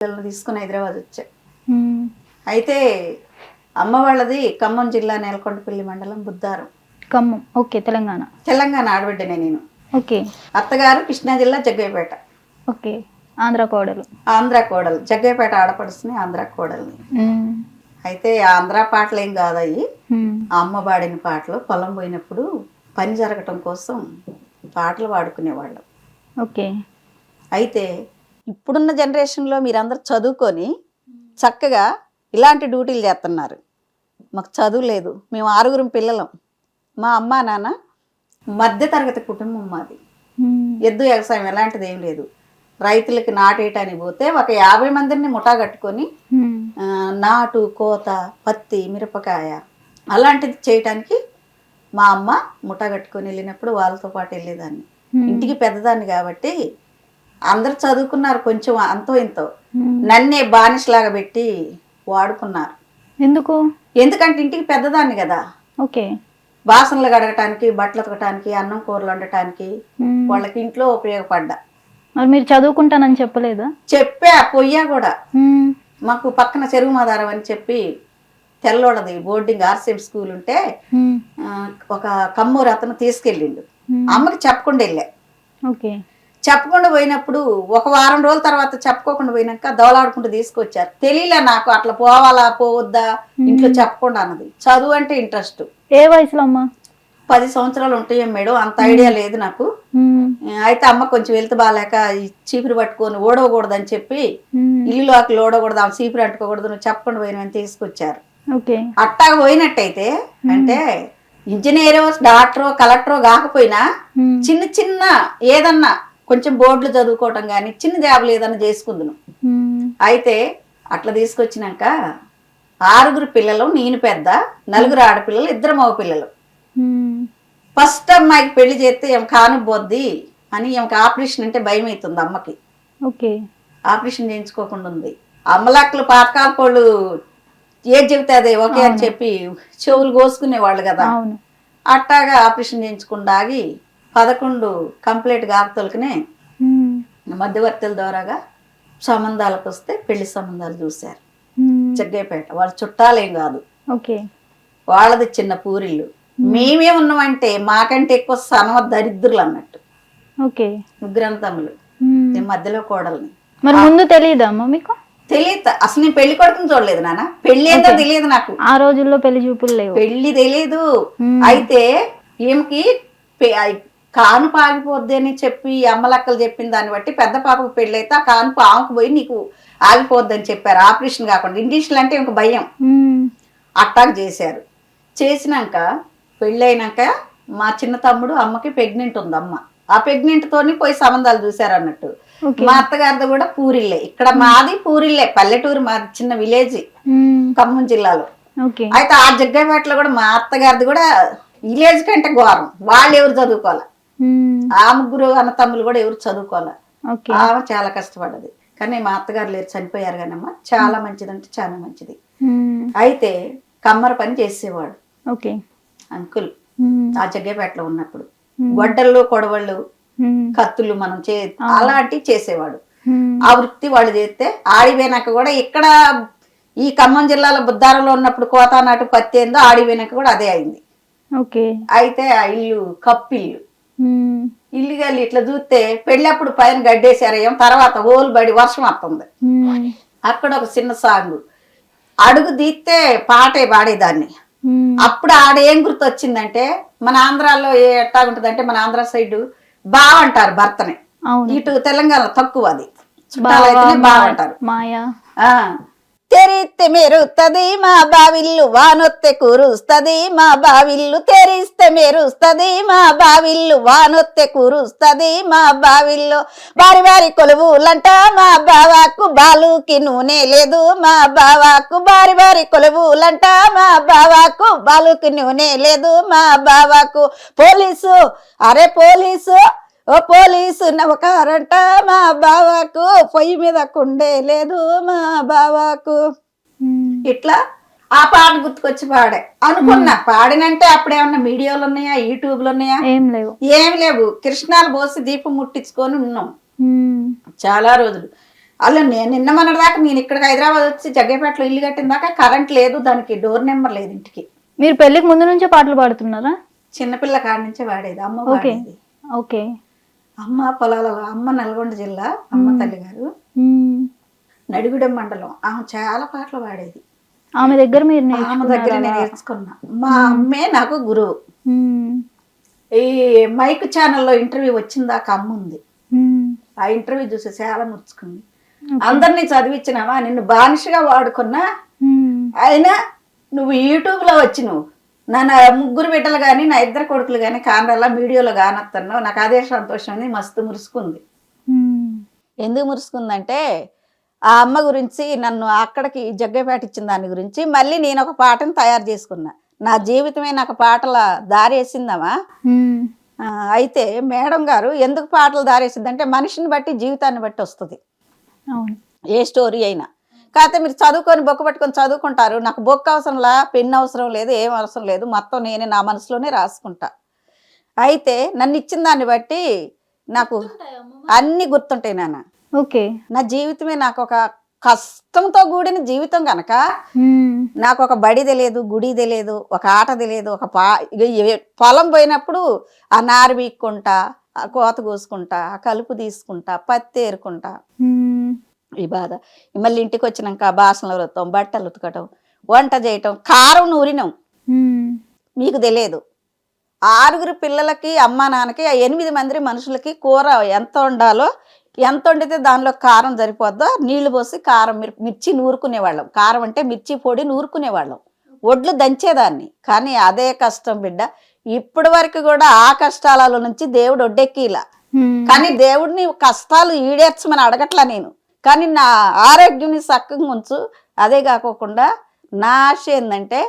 పిల్లల్ని తీసుకుని హైదరాబాద్ వచ్చా. ఉమ్. అయితే అమ్మ వాళ్ళది ఖమ్మం జిల్లా నేలకొండపల్లి మండలం బుద్ధారం. ఖమ్మం, ఓకే. తెలంగాణ. తెలంగాణ ఆడబిడ్డనే నేను. ఓకే. అత్తగారు కృష్ణా జిల్లా జగ్గయ్యపేట. ఓకే. ఆంధ్ర కోడలు. ఆంధ్ర కోడలు, జగ్గయ్యపేట ఆడపడుచుని ఆంధ్ర కోడల్ని. ఉమ్. అయితే ఆంధ్ర పాటలు ఏం కాదయ్యి, ఉమ్. ఆ అమ్మ పాడిన పాటలు. పొలం పోయినప్పుడు పని జరగటం కోసం పాటలు పాడుకునేవాళ్ళం. ఓకే. అయితే ఇప్పుడున్న జనరేషన్లో మీరందరూ చదువుకొని చక్కగా ఇలాంటి డ్యూటీలు చేస్తున్నారు. మాకు చదువు లేదు, మేము 6 పిల్లలం. మా అమ్మ నాన్న మధ్యతరగతి కుటుంబం మాది. ఉమ్. ఎద్దు వ్యవసాయం ఎలాంటిది ఏం లేదు. రైతులకి నాటేయటానికి పోతే ఒక 50 మందిని ముఠా కట్టుకొని ఉమ్. నాటు, కోత, పత్తి, మిరపకాయ అలాంటిది చేయటానికి మా అమ్మ ముఠా కట్టుకొని వెళ్ళినప్పుడు వాళ్ళతో పాటు వెళ్ళేదాన్ని. ఇంటికి పెద్దదాన్ని కాబట్టి అందరు చదువుకున్నారు, కొంచెం అంతో ఇంతో. నన్నే బానిసలాగా పెట్టి వాడుకున్నారు. ఎందుకు? ఎందుకంటే ఇంటికి పెద్దదాన్ని కదా. ఓకే. బాసనలు కడగటానికి, బట్టలు ఉతకటానికి, అన్నం కూరలు వండటానికి వాళ్ళకి ఇంట్లో ఉపయోగపడ్డా. మరి మీరు చదువుకుంటానని చెప్పలేదా? చెప్పా, పొయ్యా కూడా. ఉమ్. మాకు పక్కన చెరువు మాదారం అని చెప్పి తెల్లోడది బోర్డింగ్ ఆర్సీఎం స్కూల్ ఉంటే ఉమ్. ఒక కమ్మూరు అతను తీసుకెళ్ళిండు. అమ్మకి చెప్పకుండా వెళ్ళా. ఓకే. చెప్పకుండా పోయినప్పుడు ఒక వారం రోజుల తర్వాత చెప్పుకోకుండా పోయినాక దవలాడుకుంటూ తీసుకొచ్చారు. తెలియలే నాకు అట్లా పోవాలా పోవద్దా, ఇంట్లో చెప్పకుండా అన్నది. చదువు అంటే ఇంట్రెస్ట్. ఏ వయసులో అమ్మా? 10 సంవత్సరాలు ఉంటాయో మేడం, అంత ఐడియా లేదు నాకు. అయితే అమ్మ కొంచెం వెళ్తూ బాగాలేక ఈ చీపురు పట్టుకొని ఓడవకూడదని చెప్పి ఇల్లులోకి ఓడకూడదు, ఆమె చీపురు అంటుకోకూడదు, నువ్వు చెప్పకుండా పోయినని తీసుకొచ్చారు. ఓకే. అట్టాగా పోయినట్టయితే అంటే ఇంజనీరో, డాక్టరో, కలెక్టరో కాకపోయినా చిన్న చిన్న ఏదన్నా కొంచెం బోర్డులు చదువుకోవటం కానీ చిన్న జాబులు ఏదన్నా చేసుకుందును. అయితే అట్లా తీసుకొచ్చినాక 6 పిల్లలు, నేను పెద్ద, 4 ఆడపిల్లలు, 2 మగ పిల్లలు. ఫస్ట్ అమ్మాయికి పెళ్లి చేస్తే ఏం కానుబోద్ది అని ఏమకి ఆపరేషన్ అంటే భయం అవుతుంది అమ్మకి. ఓకే. ఆపరేషన్ చేయించుకోకుండా ఉంది. అమ్మలక్కలు పాతకాల వాళ్ళు ఏది చెబితే అదే ఓకే అని చెప్పి చెవులు కోసుకునేవాళ్ళు కదా. అట్టాగా ఆపరేషన్ చేయించకుండా ఆగి 11 కంప్లీట్ గాబతలకనే మధ్యవర్తుల ద్వారాగా సంబంధాలకు వస్తే పెళ్లి సంబంధాలు చూశారు. జగ్గయ్యపేట వాళ్ళ చుట్టాలేం కాదు. ఓకే. వాళ్ళది చిన్న పూరిల్లు. మేమే ఉన్నామంటే మాకంటే ఎక్కువ సనవ దరిద్రులు అన్నట్టు. ఓకే. 3 తమ్ములు, మధ్యలో కోడల్ని. మరి ముందు తెలియదా అమ్మ మీకు? తెలియదు అసలు. నేను పెళ్లి కొడుకుని చూడలేదు నాన్న. పెళ్లి ఏంటో తెలియదు నాకు. ఆ రోజుల్లో పెళ్లి చూపులు లేవు, పెళ్లి తెలియదు. అయితే ఈమెకి కానుపు ఆగిపోద్ది అని చెప్పి అమ్మలక్కలు చెప్పిన దాన్ని బట్టి పెద్ద పాపకు పెళ్ళి అయితే ఆ కానుపు ఆమెకు పోయి నీకు ఆగిపోద్ది అని చెప్పారు. ఆపరేషన్ కాకుండా ఇండిషన్ అంటే ఇంక భయం. అట్టాక్ చేశారు. చేసినాక పెళ్ళైనాక మా చిన్న తమ్ముడు అమ్మకి ప్రెగ్నెంట్ ఉంది. అమ్మ ఆ ప్రెగ్నెంట్ తోని పోయి సంబంధాలు చూశారు అన్నట్టు. మా అత్తగారిది కూడా పూరిల్లే. ఇక్కడ మాది పూరిల్లే, పల్లెటూరు మాది, చిన్న విలేజ్ ఖమ్మం జిల్లాలో. అయితే ఆ జగ్గయ్యపేటలో కూడా మా అత్తగారిది కూడా విలేజ్ కంటే ఘోరం. వాళ్ళు ఎవరు చదువుకోవాలి, ఆ 3 అన్న తమ్ములు కూడా ఎవరు చదువుకోవాలి. ఆమె చాలా కష్టపడ్డది. కానీ మా అత్తగారు లేరు, చనిపోయారు. కానీ అమ్మ చాలా మంచిది అంటే చాలా మంచిది. అయితే కమ్మర పని చేసేవాడు అంకుల్ ఆ జగ్గయ్యపేటలో ఉన్నప్పుడు. గొడ్డళ్ళు, కొడవళ్ళు, కత్తులు మనం అలాంటివి చేసేవాడు. ఆ వృత్తి వాళ్ళు చేస్తే ఆడిపోయినాక కూడా ఇక్కడ ఈ ఖమ్మం జిల్లాలో బుద్ధారంలో ఉన్నప్పుడు కోతానాటు పత్తి ఏందో ఆడిపోయినాక కూడా అదే అయింది. అయితే ఆ ఇల్లు కప్పిల్లు. ఇల్లు గాలి ఇట్లా చూస్తే పెళ్ళప్పుడు పైన గడ్డేసారేం, తర్వాత ఓలు బడి వర్షం వస్తుంది. అక్కడ ఒక చిన్న సాంగు అడుగు తీస్తే పాటే పాడేదాన్ని. అప్పుడు ఆడేం గుర్తు వచ్చిందంటే, మన ఆంధ్రాలో ఎట్టా ఉంటదంటే మన ఆంధ్ర సైడ్ బావ అంటారు భర్తని, ఇటు తెలంగాణ తక్కువ అది. చుట్టాలైతేనే బావ అంటారు. తెరిస్తే మెరుస్తుంది మా బావిల్లు, వానొత్తే కురుస్తుంది మా బావిల్లు. తెరిస్తే మెరుస్తుంది మా బావిల్లు, వానొత్తే కురుస్తుంది మా బావిల్లు. బారి బారి కొలువులంట మా బావాకు, బాలుకి నూనె లేదు మా బావాకు. బారి బారి కొలువులంట మా బావాకు, బాలుకి నూనె లేదు మా బావాకు. పోలీసు అరే పోలీసు, ఓ పోలీసు నవకారంట మా బావాకు, పొయ్యి మీద కుండే లేదు మా బావాకు. ఇట్లా ఆ పాట గుర్తుకొచ్చి పాడే అనుకున్నా. పాడినంటే అప్పుడేమన్నా మీడియాలు ఉన్నాయా, యూట్యూబ్లు ఉన్నాయా? ఏం లేవు. కృష్ణాలు పోసి దీపం ముట్టించుకొని ఉన్నాం చాలా రోజులు. అలా నేను నిన్న మొన్నటిదాకా నేను ఇక్కడికి హైదరాబాద్ వచ్చి జగ్గేపేటలో ఇల్లు కట్టిన దాకా కరెంట్ లేదు, దానికి డోర్ నెంబర్ లేదు ఇంటికి. మీరు పెళ్లికి ముందు నుంచే పాటలు పాడుతున్నారా? చిన్నపిల్ల కాడి నుంచే వాడేది, అమ్మ ఓకే వాడేది. ఓకే. అమ్మ పొలాలలో, అమ్మ నల్గొండ జిల్లా, అమ్మ తల్లి గారు నడిగూడెం మండలం. ఆమె చాలా పాటలు పాడేది. ఆమె దగ్గర మీరు ఆమె దగ్గర నేను నేర్చుకున్నా. మా అమ్మే నాకు గురువు. ఈ మైక్ ఛానల్లో ఇంటర్వ్యూ వచ్చిందాక అమ్మ ఉంది. ఆ ఇంటర్వ్యూ చూసి చాలా ముచ్చుకుంది. అందరినీ చదివించినావా, నిన్ను బానిసగా వాడుకున్నా, అయినా నువ్వు యూట్యూబ్లో వచ్చి నువ్వు నా 3 బిడ్డలు కానీ నా 2 కొడుకులు కానీ కానరాలా వీడియోలో కానొస్తున్నావు, నాకు అదే సంతోషం అని మస్తు మురుసుకుంది. ఎందుకు మురుసుకుందంటే ఆ అమ్మ గురించి, నన్ను అక్కడికి జగ్గేపేట ఇచ్చిన దాని గురించి మళ్ళీ నేను ఒక పాటను తయారు చేసుకున్నా. నా జీవితమే నాకు పాటల దారేసిందమ్మా. అయితే మేడం గారు ఎందుకు పాటలు దారేసిందంటే మనిషిని బట్టి జీవితాన్ని బట్టి వస్తుంది ఏ స్టోరీ అయినా. కాకపోతే మీరు చదువుకొని బొక్క పట్టుకొని చదువుకుంటారు. నాకు బొక్క అవసరంలా, పెన్ అవసరం లేదు, ఏం అవసరం లేదు, మొత్తం నేనే నా మనసులోనే రాసుకుంటా. అయితే నన్ను ఇచ్చిన దాన్ని బట్టి నాకు అన్నీ గుర్తుంటాయి నాన్న. ఓకే. నా జీవితమే నాకు ఒక కష్టంతో కూడిన జీవితం కనుక నాకు ఒక బడి తెలియదు, గుడి తెలియదు, ఒక ఆట తెలియదు, ఒక పొలం పోయినప్పుడు ఆ నారు వీక్కుంటా, ఆ కోత కోసుకుంటా, ఆ కలుపు తీసుకుంటా, పత్తి ఏరుకుంటా, ఈ బాధ. మళ్ళీ ఇంటికి వచ్చినాక బాసనలు ఉతకటం, బట్టలు ఉతకటం, వంట చేయటం, కారం నూరినాం, మీకు తెలియదు. 6 పిల్లలకి, అమ్మా నాన్నకి, 8 మంది మనుషులకి కూర ఎంత వండాలో, ఎంత వండితే దానిలో కారం సరిపోద్దో నీళ్లు పోసి కారం మిర్చి నూరుకునేవాళ్ళం. కారం అంటే మిర్చి పొడి నూరుకునేవాళ్ళం, ఒడ్లు దంచేదాన్ని. కానీ అదే కష్టం బిడ్డ. ఇప్పటి వరకు కూడా ఆ కష్టాల నుంచి దేవుడు ఒడ్డెక్కిలా. కానీ దేవుడిని కష్టాలు ఈడేర్చమని అడగట్లా నేను, కానీ నా ఆరోగ్యాన్ని చక్కగా ఉంచు. అదే కాకోకుండా నా ఆశ ఏంటంటే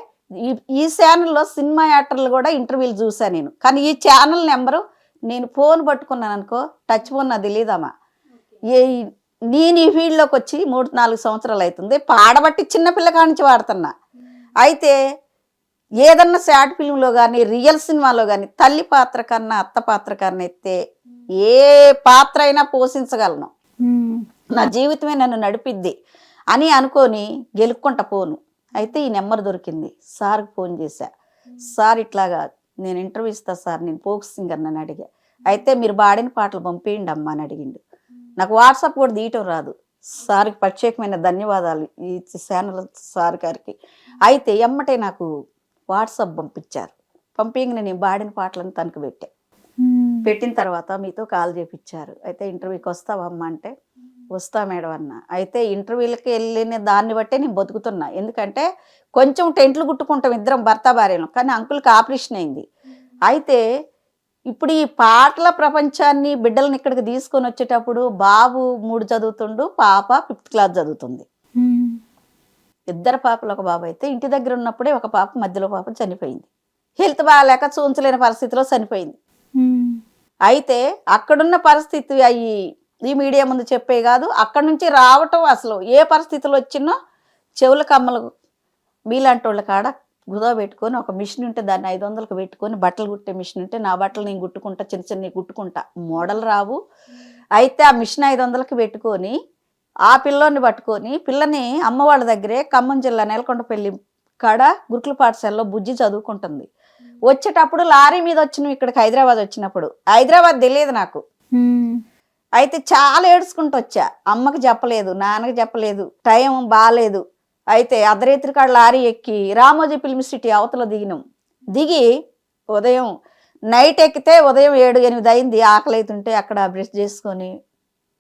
ఈ ఛానల్లో సినిమా యాక్టర్లు కూడా ఇంటర్వ్యూలు చూసాను నేను. కానీ ఈ ఛానల్ నెంబరు నేను ఫోన్ పట్టుకున్నాను అనుకో, టచ్ ఫోన్ నాకు తెలియదమ్మా. నేను ఈ ఫీల్డ్లోకి వచ్చి 3-4 సంవత్సరాలు అవుతుంది. పాడబట్టి చిన్నపిల్ల కానించి వాడుతున్నా. అయితే ఏదన్నా షార్ట్ ఫిల్మ్లో కానీ, రియల్ సినిమాలో కానీ తల్లి పాత్ర కన్నా అత్త పాత్ర కన్నా ఎత్తే ఏ పాత్ర అయినా పోషించగలను. నా జీవితమే నన్ను నడిపిద్ది అని అనుకొని గెలుక్కుంటా పోను. అయితే ఈ నెంబర్ దొరికింది. సార్కి ఫోన్ చేశా, సార్ ఇట్లాగా నేను ఇంటర్వ్యూ ఇస్తా సార్, నేను ఫోక్ సింగర్ అని అడిగా. అయితే మీరు పాడిన పాటలు పంపేయండి అమ్మ అని అడిగిండు. నాకు వాట్సాప్ కూడా తీయటం రాదు. సార్కి ప్రత్యేకమైన ధన్యవాదాలు ఈ ఛానల్ సార్ గారికి. అయితే ఎమ్మటే నాకు వాట్సాప్ పంపించారు. పంపించగానే నేను పాడిన పాటలను తనకు పెట్టిన తర్వాత మీతో కాల్ చేపించారు. అయితే ఇంటర్వ్యూకి వస్తావమ్మా అంటే వస్తా మేడం అన్న. అయితే ఇంటర్వ్యూలకి వెళ్ళిన దాన్ని బట్టే నేను బతుకుతున్నా. ఎందుకంటే కొంచెం టెంట్లు కుట్టుకుంటాం ఇద్దరం భర్త భార్యలు, కానీ అంకుల్కి ఆపరేషన్ అయింది. అయితే ఇప్పుడు ఈ పాటల ప్రపంచాన్ని బిడ్డలను ఇక్కడికి తీసుకొని వచ్చేటప్పుడు బాబు 3 చదువుతుండు, పాప 5th క్లాస్ చదువుతుంది. 2 పాపలు, ఒక బాబు. అయితే ఇంటి దగ్గర ఉన్నప్పుడే ఒక పాప, మధ్యలో పాప చనిపోయింది. హెల్త్ బాగాలేక చూంచలేని పరిస్థితిలో చనిపోయింది. అయితే అక్కడున్న పరిస్థితి ఈ మీడియా ముందు చెప్పే కాదు, అక్కడి నుంచి రావటం అసలు ఏ పరిస్థితులు వచ్చినా చెవుల కమ్మలు మీలాంటి వాళ్ళ కాడ గుదో పెట్టుకొని ఒక మిషన్ ఉంటే దాన్ని 500కి పెట్టుకొని బట్టలు కుట్టే మిషన్ ఉంటే నా బట్టలు నేను కుట్టుకుంటా, చిన్న చిన్న కుట్టుకుంటా, మోడల్ రావు. అయితే ఆ మిషన్ 500కి పెట్టుకొని ఆ పిల్లోని పట్టుకొని పిల్లని అమ్మ వాళ్ళ దగ్గరే ఖమ్మం జిల్లా నెలకొండపల్లి కాడ గురుకుల పాఠశాలలో బుజ్జి చదువుకుంటుంది. వచ్చేటప్పుడు లారీ మీద వచ్చిన ఇక్కడికి హైదరాబాద్ వచ్చినప్పుడు, హైదరాబాద్ తెలియదు నాకు. అయితే చాలా ఏడ్చుకుంటూ వచ్చా. అమ్మకి చెప్పలేదు, నాన్నకి చెప్పలేదు, టైం బాగాలేదు. అయితే అర్ధరాత్రి కాడ లారీ ఎక్కి రామోజీ ఫిల్మ్ సిటీ అవతల దిగినాం. దిగి ఉదయం నైట్ ఎక్కితే ఉదయం 7-8 అయింది. ఆకలి అవుతుంటే అక్కడ బ్రష్ చేసుకొని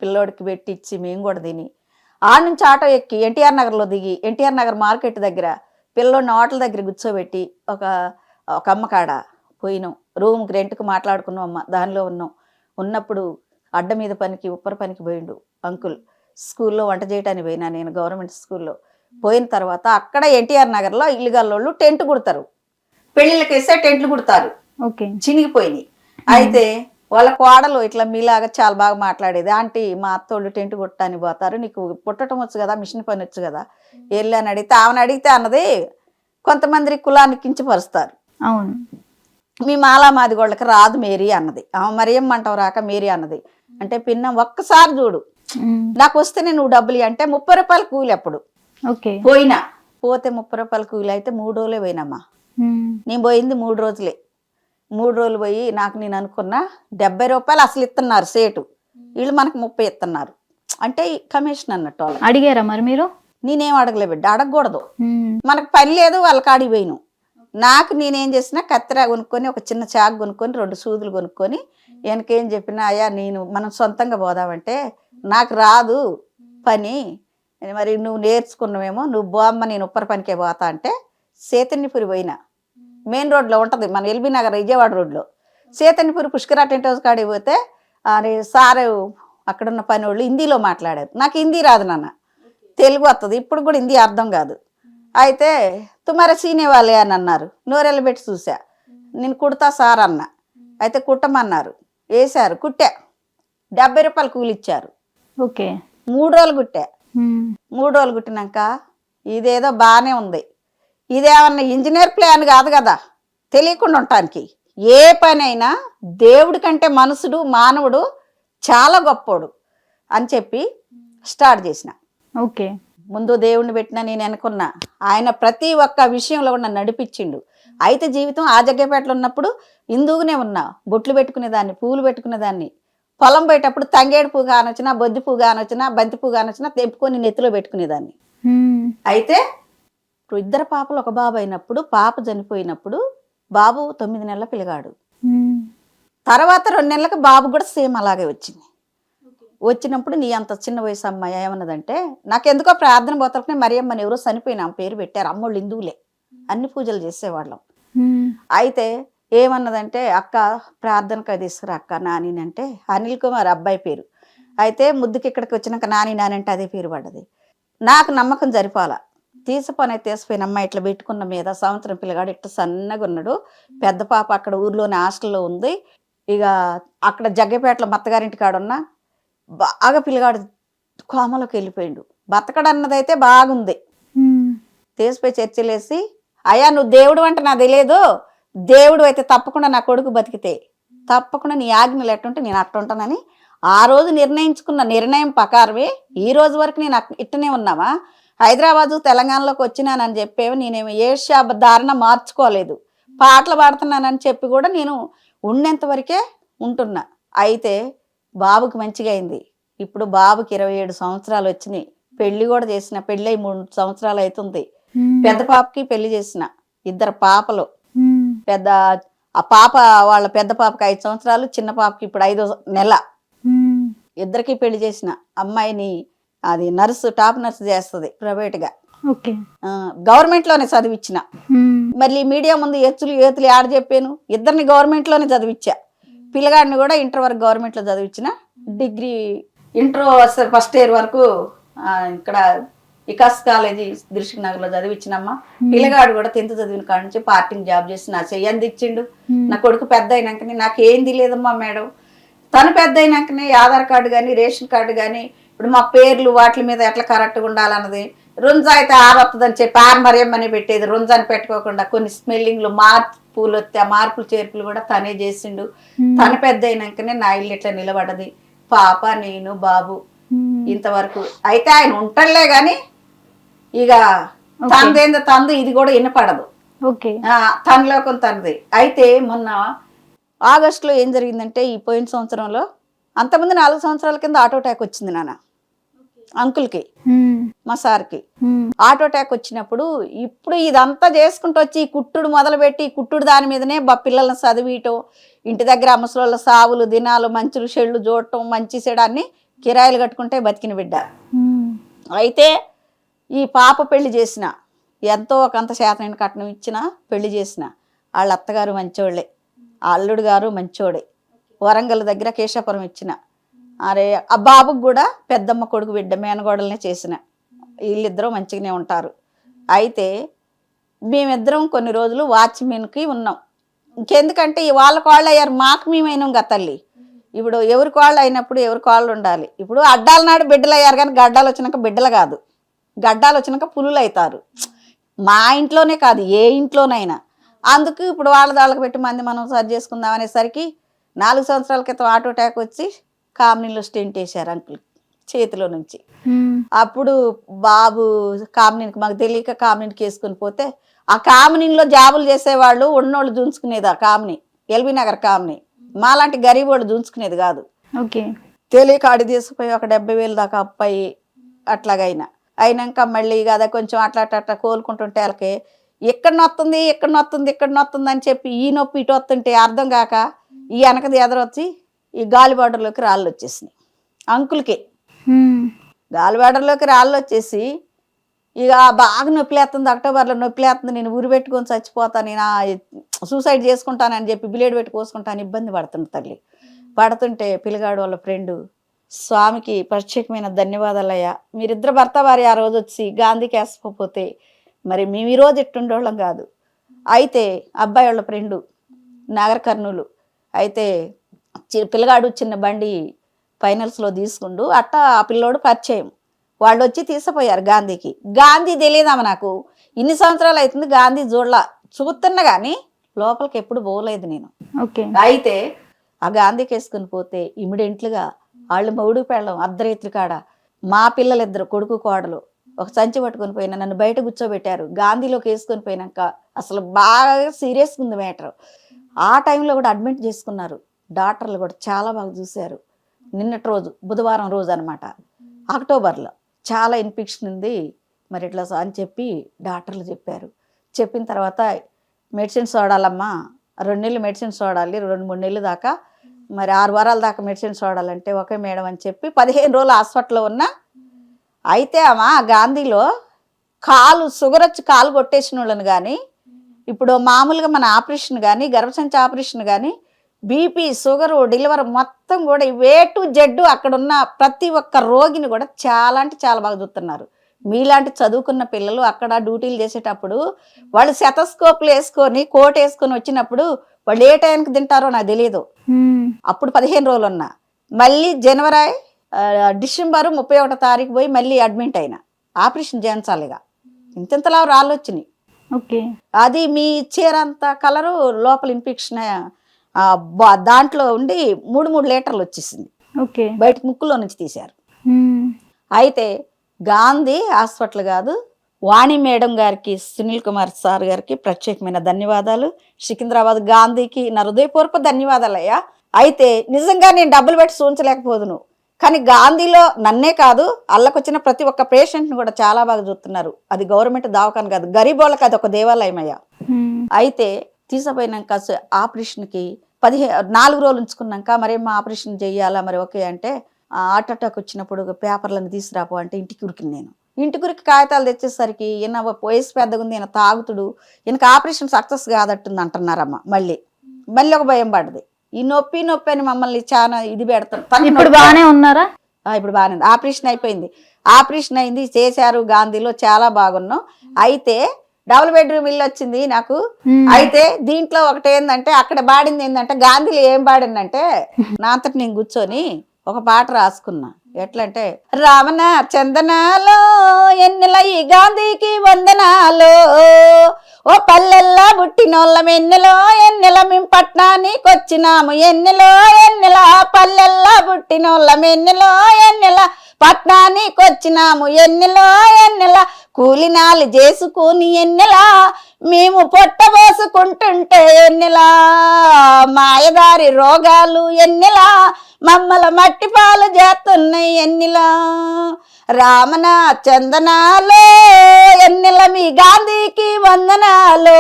పిల్లోడికి పెట్టించి మేము కూడా తిని ఆ నుంచి ఆటో ఎక్కి ఎన్టీఆర్ నగర్లో దిగి ఎన్టీఆర్ నగర్ మార్కెట్ దగ్గర పిల్లోడిని హోటల్ దగ్గర కూర్చోబెట్టి ఒక అమ్మ కాడ పోయినాం. రూమ్కి రెంట్కి మాట్లాడుకున్నాం. అమ్మ దానిలో ఉన్నప్పుడు అడ్డ మీద పనికి ఉప్పర పనికి పోయిండు అంకుల్. స్కూల్లో వంట చేయడానికి పోయినా నేను, గవర్నమెంట్ స్కూల్లో. పోయిన తర్వాత అక్కడ ఎన్టీఆర్ నగర్లో ఇల్లుగల్లోళ్ళు టెంట్ కుడతారు, పెళ్ళిళ్ళకి వేస్తే టెంట్లు కుడతారు, చినిగిపోయినాయి. అయితే వాళ్ళ కోడలు ఇట్లా మీలాగా చాలా బాగా మాట్లాడేది, ఆంటీ మా అత్తోళ్ళు టెంట్ కుట్టడానికి పోతారు, నీకు పుట్టడం వచ్చు కదా, మిషన్ పని వచ్చు కదా, వెళ్ళి అని అడిగితే ఆమెను అడిగితే అన్నది కొంతమంది కులాన్ని కించపరుస్తారు, అవును మీ మాలా మాది వాళ్ళకి రాదు మేరీ అన్నది. ఆమె మరి ఏమంటావు రాక మేరీ అన్నది. అంటే పిన్న ఒక్కసారి చూడు, నాకు వస్తేనే నువ్వు డబ్బులు ఇయ్యి అంటే 30 రూపాయలు కూలి అప్పుడు ఓకే. పోతే 30 రూపాయలు కూలి అయితే 3 రోజులే పోయినమ్మా. నేను పోయింది 3 రోజులే. 3 రోజులు పోయి నాకు నేను అనుకున్నా 70 రూపాయలు అసలు ఇస్తున్నారు సేటు, వీళ్ళు మనకు 30 ఇస్తున్నారు అంటే కమిషన్ అన్నట్టు. వాళ్ళు అడిగారా మరి మీరు? నేనేం అడగలే బిడ్డ, అడగకూడదు, మనకు పని లేదు, వాళ్ళ కాడికి పోయిను. నాకు నేనేం చేసినా కత్తెర కొనుక్కొని ఒక చిన్న చాకు కొనుక్కొని 2 సూదులు కొనుక్కొని వెనకేం చెప్పినా అయ్యా మనం సొంతంగా పోదామంటే నాకు రాదు పని, మరి నువ్వు నేర్చుకున్నావేమో, నువ్వు బామ్మ నేను ఉప్పర పనికే పోతా అంటే చైతన్యపురి పోయినా. మెయిన్ రోడ్లో ఉంటుంది మన ఎల్బీ నగర్ విజయవాడ రోడ్లో. చైతన్యపురి పుష్కరా టెంట్ హౌస్ కాడికి పోతే అరే సారు అక్కడున్న పని వాళ్ళు హిందీలో మాట్లాడారు. నాకు హిందీ రాదు నాన్న, తెలుగు వస్తుంది, ఇప్పుడు కూడా హిందీ అర్థం కాదు. అయితే తుమారే సీనే వాళ్ళే అని అన్నారు. నోరెళ్ళ పెట్టి చూసా, నేను కుడతా సార్ అన్న. అయితే కుట్టమన్నారు, వేశారు, కుట్టా, 70 రూపాయలు కూలి ఇచ్చారు. ఓకే. 3 రోజులు కుట్టా. 3 రోజులు కుట్టినాక ఇదేదో బాగానే ఉంది, ఇదేమన్నా ఇంజనీర్ ప్లాన్ కాదు కదా తెలియకుండా ఉండటానికి. ఏ పని అయినా దేవుడి కంటే మనుషుడు మానవుడు చాలా గొప్పోడు అని చెప్పి స్టార్ట్ చేసిన. ఓకే. ముందు దేవుడిని పెట్టినా నేను అనుకున్నా, ఆయన ప్రతి ఒక్క విషయంలో కూడా నన్ను నడిపించిండు. అయితే జీవితం ఆ జగ్గపేటలో ఉన్నప్పుడు హిందూగానే ఉన్నా, బొట్లు పెట్టుకునేదాన్ని, పూలు పెట్టుకునేదాన్ని. పొలం పోయేటప్పుడు తంగేడు పువ్వు కానొచ్చినా, బొద్దు పువ్వు కానొచ్చినా, బంతి పువ్వు కానొచ్చినా తెంపుకొని నెత్తిలో పెట్టుకునేదాన్ని. అయితే ఇప్పుడు 2 పాపలు ఒక బాబు అయినప్పుడు, పాప చనిపోయినప్పుడు బాబు 9 నెలల పిల్లగాడు. తర్వాత 2 నెలలకు బాబు కూడా సేమ్ అలాగే వచ్చింది. వచ్చినప్పుడు నీ అంత చిన్న వయసు అమ్మాయి ఏమన్నదంటే, నాకెందుకో ప్రార్థన పోతలకునే మరియమ్మని ఎవరో చనిపోయిన పేరు పెట్టారు, అమ్మోళ్ళు హిందువులే, అన్ని పూజలు చేసేవాళ్ళం. అయితే ఏమన్నదంటే, అక్క ప్రార్థనకు తీసుకురా అక్క నాని అంటే, అనిల్ కుమార్ అబ్బాయి పేరు. అయితే ముద్దుకి ఇక్కడికి వచ్చినాక నాని అంటే అదే పేరు పడ్డది. నాకు నమ్మకం జరిపాల, తీసిపోయిన అమ్మాయి ఇట్లా పెట్టుకున్న మీద సంవత్సరం పిల్లగాడు ఇట్లా సన్నగా ఉన్నాడు. పెద్ద పాప అక్కడ ఊర్లోని హాస్టల్లో ఉంది. ఇక అక్కడ జగ్గపేటలో మత్తగారింటి కాడున్నా బాగా పిల్లగాడు కోమలోకి వెళ్ళిపోయిండు. బతకడన్నదైతే బాగుంది. తీసిపోయి చర్చలేసి, అయ్యా నువ్వు దేవుడు అంటే నాకు తెలియదు, దేవుడు అయితే తప్పకుండా నా కొడుకు బతికితే తప్పకుండా నీ ఆజ్ఞలు ఎట్టుంటే నేను అట్టుంటానని ఆ రోజు నిర్ణయించుకున్న నిర్ణయం ప్రకారమే ఈ రోజు వరకు నేను ఇట్టనే ఉన్నావా. హైదరాబాదు తెలంగాణలోకి వచ్చినానని చెప్పేవి నేనేమి ధారణ మార్చుకోలేదు. పాటలు పాడుతున్నానని చెప్పి కూడా నేను ఉన్నంత వరకే ఉంటున్నా. అయితే బాబుకి మంచిగా అయింది. ఇప్పుడు బాబుకి 27 సంవత్సరాలు వచ్చినాయి. పెళ్లి కూడా చేసిన, పెళ్ళి 3 సంవత్సరాలు అవుతుంది. పెద్ద పాపకి పెళ్లి చేసిన, 2 పాపలు. ఆ పాప వాళ్ళ పెద్ద పాపకి 5 సంవత్సరాలు, చిన్న పాపకి ఇప్పుడు 5వ నెల. 2కి పెళ్లి చేసిన. అమ్మాయిని అది నర్సు, టాప్ నర్సు చేస్తుంది ప్రైవేట్గా. గవర్నమెంట్లోనే చదివించిన. మళ్ళీ మీడియా ముందు ఏతులు ఆడ చెప్పాను, 2ని గవర్నమెంట్లోనే చదివించా. పిల్లగాడిని కూడా ఇంటర్ వరకు గవర్నమెంట్లో చదివించిన. డిగ్రీ ఇంటర్ ఫస్ట్ ఇయర్ వరకు ఇక్కడ వికాస్ కాలేజీ దిల్సుఖ్ నగర్లో చదివించినమ్మా. పిల్లగాడు కూడా 10th చదివిన కాడ నుంచి పార్టీని జాబ్ చేసి నా చెయ్యంది ఇచ్చిండు. నా కొడుకు పెద్ద అయినాకనే నాకేంది లేదమ్మా మేడం, తను పెద్ద అయినాకనే ఆధార్ కార్డు కానీ రేషన్ కార్డు కానీ ఇప్పుడు మా పేర్లు వాటి మీద ఎట్లా కరెక్ట్గా ఉండాలన్నది. రుంజా అయితే ఆరొస్తుందని చెప్పి మరియమ్మని పెట్టేది, రుంజాని పెట్టుకోకుండా కొన్ని స్మెల్లింగ్లు మార్పులు వస్తే ఆ మార్పులు చేర్పులు కూడా తనే చేసిండు. తను పెద్ద అయినాకనే నా ఇల్లు ఇట్లా నిలబడ్డది. పాప, నేను, బాబు ఇంతవరకు. అయితే ఆయన ఉంటాడులే గాని ఇక తనది ఇది కూడా వినపడదు, తనలోకం తనది. అయితే మొన్న ఆగస్టులో ఏం జరిగిందంటే, ఈ పోయిన సంవత్సరంలో, అంతకుముందు 4 సంవత్సరాల కింద ఆటో అటాక్ వచ్చింది నాన్న అంకుల్కి, మా సార్కి. ఆటో అటాక్ వచ్చినప్పుడు ఇప్పుడు ఇదంతా చేసుకుంటూ వచ్చి కుట్టుడు మొదలుపెట్టి కుట్టుడు దాని మీదనే పిల్లల్ని చదివియటం, ఇంటి దగ్గర ముసలోళ్ళ సావులు, దినాలు, మంచులు, చెళ్ళు చూడటం, మంచి చెడాన్ని కిరాయిలు కట్టుకుంటే బతికిన బిడ్డ. అయితే ఈ పాప పెళ్లి చేసిన, ఎంతో ఒకంత శాతం కట్నం ఇచ్చిన పెళ్లి చేసిన. వాళ్ళ అత్తగారు మంచోళ్ళే, అల్లుడు గారు మంచోడే. వరంగల్ దగ్గర కేశాపురం ఇచ్చిన. అరే ఆ బాబుకు కూడా పెద్దమ్మ కొడుకు బిడ్డ మేనగోడలనే చేసిన. వీళ్ళిద్దరూ మంచిగానే ఉంటారు. అయితే మేమిద్దరం కొన్ని రోజులు వాచ్మెన్కి ఉన్నాం. ఇంకెందుకంటే వాళ్ళకి వాళ్ళు అయ్యారు, మాకు మేమైనాం కదా తల్లి. ఇప్పుడు ఎవరికి వాళ్ళు అయినప్పుడు ఎవరికి వాళ్ళు ఉండాలి. ఇప్పుడు అడ్డాల నాడు బిడ్డలు అయ్యారు కానీ గడ్డాలు వచ్చినాక బిడ్డలు కాదు, గడ్డాలు వచ్చినాక పులులు అవుతారు. మా ఇంట్లోనే కాదు ఏ ఇంట్లోనైనా. అందుకు ఇప్పుడు వాళ్ళకి పెట్టి మంది మనం సరి చేసుకుందాం అనేసరికి 4 సంవత్సరాల క్రితం ఆటో అటాక్ వచ్చి కామినీలో స్టెంట్ వేశారు అంకుల్ చేతిలో నుంచి. అప్పుడు బాబు కామినీకి మాకు తెలియక కామినీకి వేసుకుని పోతే ఆ కామినీలో జాబులు చేసేవాళ్ళు ఉన్నోళ్ళు దూంచుకునేది. ఆ కామిని ఎల్బీ నగర్ కామిని మాలాంటి గరీబ్ వాళ్ళు దూంచుకునేది కాదు. ఓకే. తెలియక ఆడి తీసుకుపోయి ఒక 70,000 దాకా అప్పాయి. అట్లాగైనా అయినాక మళ్ళీ కదా కొంచెం అట్లా కోలుకుంటుంటే వాళ్ళకి ఇక్కడ నొత్తుంది అని చెప్పి ఈ నొప్పి ఇటు వస్తుంటే అర్థం కాక ఈ వెనకది ఎదరొచ్చి ఈ గాలి బార్డర్లోకి రాళ్ళు వచ్చేసినాయి. అంకుల్కి గాలి బార్డర్లోకి రాళ్ళు వచ్చేసి ఇక బాగా నొప్పిలేస్తుంది. అక్టోబర్లో నొప్పిలేస్తుంది, నేను ఉరి పెట్టుకొని చచ్చిపోతాను, నేను సూసైడ్ చేసుకుంటానని చెప్పి బిలేడ్ పెట్టి కోసుకుంటాను. ఇబ్బంది పడుతుంది తల్లి. పడుతుంటే పిల్లగాడు వాళ్ళ ఫ్రెండు స్వామికి ప్రత్యేకమైన ధన్యవాదాలయ్యా, మీరిద్దరు భర్త భార్య ఆ రోజు వచ్చి గాంధీకి వేసుకోకపోతే మరి మేము ఈరోజు ఇట్టుండేవాళ్ళం కాదు. అయితే అబ్బాయి వాళ్ళ ఫ్రెండు నాగర్ కర్నూలు అయితే పిల్లగాడు చిన్న బండి ఫైనల్స్లో తీసుకుండు అట్ట ఆ పిల్లోడు పరిచయం. వాళ్ళు వచ్చి తీసుకుపోయారు గాంధీకి. గాంధీ తెలియదామా నాకు, ఇన్ని సంవత్సరాలు అవుతుంది గాంధీ చూస్తున్నా కానీ లోపలికి ఎప్పుడు పోలేదు నేను. ఓకే. అయితే ఆ గాంధీకి వేసుకుని పోతే ఇమిడెంట్లుగా వాళ్ళు మొగుడు పెళ్ళం అర్ధరేత్రి కాడ మా పిల్లలిద్దరు కొడుకు కోడలు ఒక సంచి పట్టుకొని పోయినా నన్ను బయట కూర్చోబెట్టారు. గాంధీలోకి వేసుకొని పోయినాక అసలు బాగా సీరియస్గా ఉంది మ్యాటర్. ఆ టైంలో కూడా అడ్మిట్ చేసుకున్నారు. డాక్టర్లు కూడా చాలా బాగా చూశారు. నిన్నటి రోజు బుధవారం రోజు అనమాట, అక్టోబర్లో చాలా ఇన్ఫెక్షన్ ఉంది మరి ఇట్లా అని చెప్పి డాక్టర్లు చెప్పారు. చెప్పిన తర్వాత మెడిసిన్స్ వాడాలమ్మా, 2 నెలలు మెడిసిన్స్ వాడాలి, 2-3 నెలలు దాకా, మరి 6 వారాల దాకా మెడిసిన్స్ వాడాలంటే ఓకే మేడం అని చెప్పి 15 రోజులు హాస్పిటల్లో ఉన్నా. అయితే అమ్మా గాంధీలో షుగర్ వచ్చి కాలు కొట్టేసిన వాళ్ళని కానీ ఇప్పుడు మామూలుగా మన ఆపరేషన్ కానీ గర్భసంచి ఆపరేషన్ కానీ బీపీ షుగరు డెలివరీ మొత్తం కూడా ఏ టు జెడ్ అక్కడ ఉన్న ప్రతి ఒక్క రోగిని కూడా చాలా అంటే చాలా బాగా చూస్తున్నారు. మీలాంటి చదువుకున్న పిల్లలు అక్కడ డ్యూటీలు చేసేటప్పుడు వాళ్ళు శతస్కోప్లు వేసుకొని కోట్ వేసుకొని వచ్చినప్పుడు వాళ్ళు ఏ టైంకి తింటారో నాకు తెలియదు. అప్పుడు 15 రోజులు ఉన్నా. మళ్ళీ డిసెంబర్ 31వ తారీఖు పోయి మళ్ళీ అడ్మిట్ అయినా. ఆపరేషన్ చేయించాలిగా, ఇంతలా రాళ్ళు వచ్చినాయి. ఓకే. అది మీ చీరంత కలరు లోపల ఇన్ఫెక్షన్ దాంట్లో ఉండి 3 లీటర్లు వచ్చేసింది. ఓకే. బయటకు ముక్కులో నుంచి తీశారు. అయితే గాంధీ హాస్పిటల్ కాదు, వాణి మేడం గారికి, సునీల్ కుమార్ సార్ గారికి ప్రత్యేకమైన ధన్యవాదాలు. సికింద్రాబాద్ గాంధీకి నా హృదయపూర్వక ధన్యవాదాలయ్యా. అయితే నిజంగా నేను డబ్బులు పెట్టి చూంచలేకపోదును, కానీ గాంధీలో నన్నే కాదు అల్లకొచ్చిన ప్రతి ఒక్క పేషెంట్ని కూడా చాలా బాగా చూస్తున్నారు. అది గవర్నమెంట్ దవాఖాన కాదు, గరీబోళ్ళకి అది ఒక దేవాలయం అయ్యా. అయితే తీసుకుపోయినాక ఆపరేషన్కి 4 రోజులు ఉంచుకున్నాక మరేమో ఆపరేషన్ చెయ్యాలా మరి ఓకే అంటే హార్ట్ అటాక్ వచ్చినప్పుడు పేపర్లను తీసుకురాపో అంటే ఇంటికి ఉరికింది. నేను ఇంటికి ఉరికి కాగితాలు తెచ్చేసరికి ఈయన వయసు పెద్దగా ఉంది, ఈయన తాగుతుడు, ఈయనకి ఆపరేషన్ సక్సెస్ కాదట్టుంది అంటున్నారమ్మ. మళ్ళీ ఒక భయం పడ్డది. ఈ నొప్పి అని మమ్మల్ని చాలా ఇది పెడతారు. ఇప్పుడు బాగానే ఉన్నారా? ఇప్పుడు బాగానే ఉంది. ఆపరేషన్ అయింది చేశారు గాంధీలో, చాలా బాగున్నాం. అయితే డబుల్ బెడ్రూమ్ ఇల్లు వచ్చింది నాకు. అయితే దీంట్లో ఒకటి ఏంటంటే అక్కడ పాడింది ఏంటంటే గాంధీలో ఏం పాడిందంటే నా అంతటి నేను కూర్చొని ఒక పాట రాసుకున్నా. ఎట్లంటే రామన చందనాలో ఎన్నెల ఈ గాంధీకి వందనాలో, ఓ పల్లెల్లా పుట్టినోళ్ళం ఎన్నెల మేము పట్నానికి వచ్చినాము ఎన్నెల పల్లెల్లా పుట్టినోళ్ళం ఎన్నెల పట్నానికి వచ్చినాము ఎన్నెల కూలినాలు చేసుకుని ఎన్నెలా మేము పొట్టబోసుకుంటుంటే ఎన్నెలా మాయదారి రోగాలు ఎన్నెలా మమ్మల మట్టి పాలు చేస్తున్నాయి ఎన్నెలా రామన చందనాలో ఎన్నెల మీ గాంధీకి వందనాలు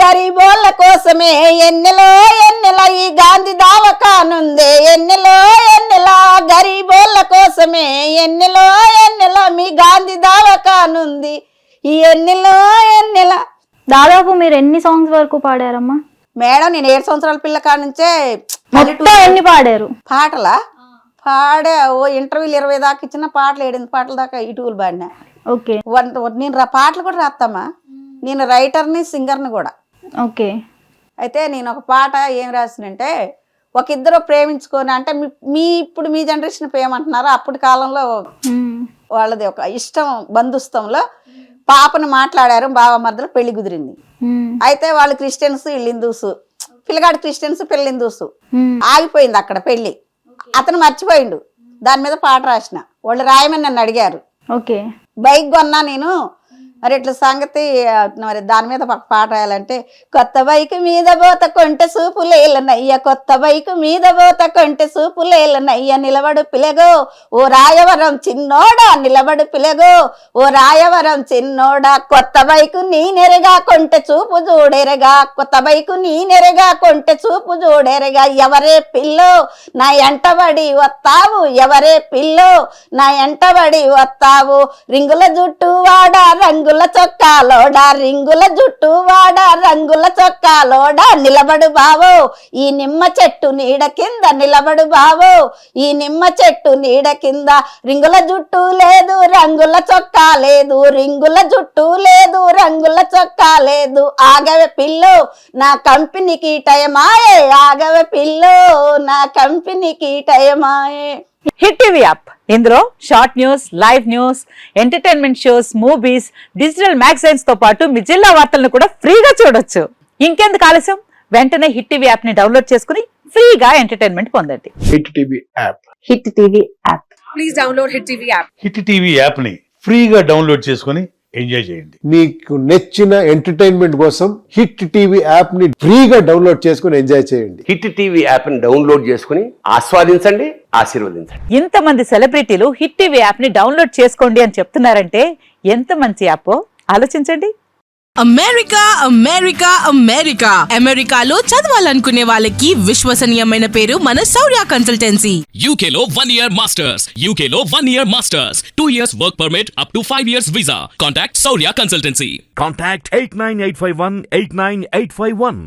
గరీబోళ్ళ కోసమే ఎన్నెల ఈ గాంధీ దావకానుందే ఎన్నెల గరీబోళ్ళ కోసమే ఎన్నెల మీ గాంధీ దావకానుంది ఈ ఎన్నెల. దాదాపు మీరు ఎన్ని సాంగ్స్ వరకు పాడారమ్మా? మేడం నేను 7 సంవత్సరాల పిల్ల కాడ నుంచే మొత్తం ఎన్ని పాడారు? పాటలా ఓ ఇంటర్వ్యూలు 20 దాకా ఇచ్చిన పాటలు 7 పాటల దాకా ఇటువులు పాడినా. ఓకే. నేను పాటలు కూడా రాస్తామా, నేను రైటర్ని సింగర్ని కూడా. ఓకే. అయితే నేను ఒక పాట ఏం రాసినంటే ఒక ఇద్దరు ప్రేమించుకొని అంటే ఇప్పుడు మీ జనరేషన్ ఏమంటున్నారో అప్పటి కాలంలో వాళ్ళది ఒక ఇష్టం బంధుత్వంలో పాపను మాట్లాడారు, బావ మధ్యలో పెళ్లి కుదిరింది. అయితే వాళ్ళు క్రిస్టియన్స్ వీళ్ళు హిందూస్, పిల్లగాడు క్రిస్టియన్స్ పిల్ల హిందూస్. ఆగిపోయింది అక్కడ పెళ్లి. అతను మర్చిపోయిండు, దాని మీద పాట రాసిన. వాళ్ళు రాయమని నన్ను అడిగారు. ఓకే. బైక్ కొన్నా నేను, మరి ఇట్లా సంగతి, మరి దాని మీద పాట రాయాలంటే, కొత్త బైక్ మీద పోత కొంటె సూపులేలనయ్య, కొత్త బైక్ మీద పోత కొంటె సూపులేలనయ్య, నిలబడు పిలగో ఓ రాయవరం చిన్నోడా, నిలబడు పిలగో ఓ రాయవరం చిన్నోడా, కొత్త బైకు నీ నెరగా కొంటె చూపు చూడెరగా, కొత్త బైకు నీ నెరగా కొంటె చూపు చూడెరగా, ఎవరే పిల్లో నా ఎంటబడి వస్తావు, ఎవరే పిల్లో నా ఎంటబడి వస్తావు, రింగుల జుట్టు వాడా రంగుల చొక్కాలోడా, రింగుల జుట్టు వాడా రంగుల చొక్కాలోడా, నిలబడు బావో ఈ నిమ్మ చెట్టు నీడ కింద, నిలబడు బావో ఈ నిమ్మ చెట్టు నీడ కింద, రింగుల జుట్టు లేదు రంగుల చొక్కా లేదు, రింగుల జుట్టు లేదు రంగుల చొక్కా లేదు, ఆగవే పిల్లో నా కంపెనీకి టైమాయే, ఆగవే పిల్లో నా కంపెనీకి టైమాయే. హిట్ టీవీ యాప్, ఇందులో short news, live news, entertainment shows, movies, digital magazines తో పాటు మీ జిల్లా వార్తలను కూడా ఫ్రీగా చూడొచ్చు. ఇంకెందుకు ఆలస్యం, వెంటనే హిట్ టీవీ యాప్ ని డౌన్లోడ్ చేసుకుని ఫ్రీగా ఎంటర్టైన్మెంట్ పొందండి. Hit TV app. Hit TV app. Please download Hit TV app. Hit TV యాప్ని ఫ్రీగా డౌన్లోడ్ చేసుకొని ఎంజాయ్ చేయండి. మీకు నచ్చిన ఎంటర్టైన్మెంట్ కోసం హిట్ టీవీ యాప్ ని ఫ్రీగా డౌన్లోడ్ చేసుకుని ఎంజాయ్ చేయండి. హిట్ టీవీ యాప్ని డౌన్లోడ్ చేసుకుని ఆస్వాదించండి, ఆశీర్వదించండి. ఇంతమంది సెలబ్రిటీలు హిట్ టీవీ యాప్ ని డౌన్లోడ్ చేసుకోండి అని చెప్తున్నారంటే ఎంత మంచి యాప్ ఆలోచించండి. అమెరికా అమెరికా అమెరికా అమెరికాలో చదవాలనుకునే వాళ్ళకి విశ్వసనీయమైన పేరు మన శౌర్య కన్సల్టెన్సీ. UK లో 1 year masters. UK లో 1 year masters. 2 years work permit up to 5 years visa. Contact Saurya Consultancy. Contact 89851 89851.